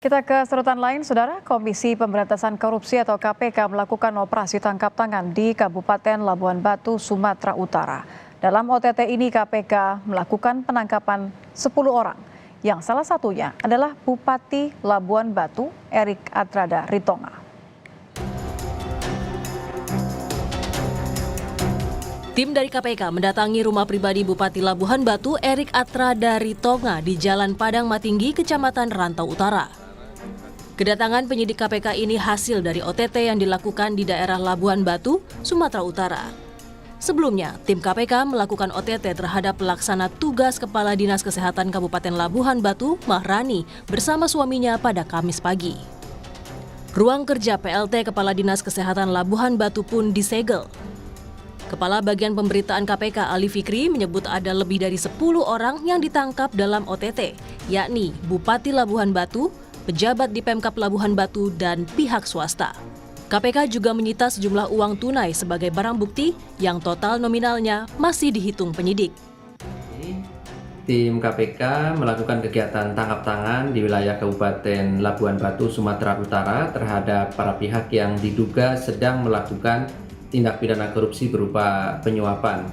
Kita ke sorotan lain, Saudara. Komisi Pemberantasan Korupsi atau KPK melakukan operasi tangkap tangan di Kabupaten Labuhan Batu, Sumatera Utara. Dalam OTT ini KPK melakukan penangkapan 10 orang, yang salah satunya adalah Bupati Labuhan Batu, Erik Atrada Ritonga. Tim dari KPK mendatangi rumah pribadi Bupati Labuhan Batu, Erik Atrada Ritonga di Jalan Padang Matinggi, Kecamatan Rantau Utara. Kedatangan penyidik KPK ini hasil dari OTT yang dilakukan di daerah Labuhan Batu, Sumatera Utara. Sebelumnya, tim KPK melakukan OTT terhadap pelaksana tugas Kepala Dinas Kesehatan Kabupaten Labuhan Batu, Mahrani, bersama suaminya pada Kamis pagi. Ruang kerja PLT Kepala Dinas Kesehatan Labuhan Batu pun disegel. Kepala Bagian Pemberitaan KPK Ali Fikri menyebut ada lebih dari 10 orang yang ditangkap dalam OTT, yakni Bupati Labuhan Batu, pejabat di Pemkab Labuhan Batu, dan pihak swasta. KPK juga menyita sejumlah uang tunai sebagai barang bukti yang total nominalnya masih dihitung penyidik. Tim KPK melakukan kegiatan tangkap tangan di wilayah Kabupaten Labuhan Batu, Sumatera Utara terhadap para pihak yang diduga sedang melakukan tindak pidana korupsi berupa penyuapan.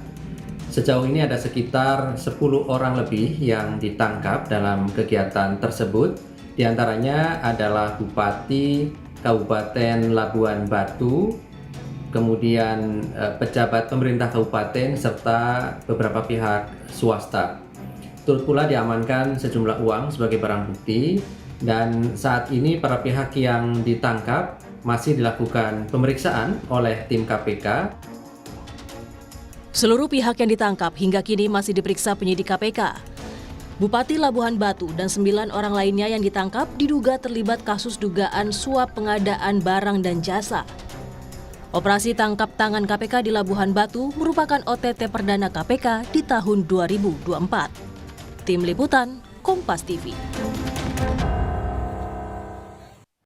Sejauh ini ada sekitar 10 orang lebih yang ditangkap dalam kegiatan tersebut. Di antaranya adalah Bupati Kabupaten Labuhan Batu, kemudian pejabat pemerintah kabupaten, serta beberapa pihak swasta. Turut pula diamankan sejumlah uang sebagai barang bukti, dan saat ini para pihak yang ditangkap masih dilakukan pemeriksaan oleh tim KPK. Seluruh pihak yang ditangkap hingga kini masih diperiksa penyidik KPK. Bupati Labuhan Batu dan 9 orang lainnya yang ditangkap diduga terlibat kasus dugaan suap pengadaan barang dan jasa. Operasi tangkap tangan KPK di Labuhan Batu merupakan OTT perdana KPK di tahun 2024. Tim Liputan, Kompas TV.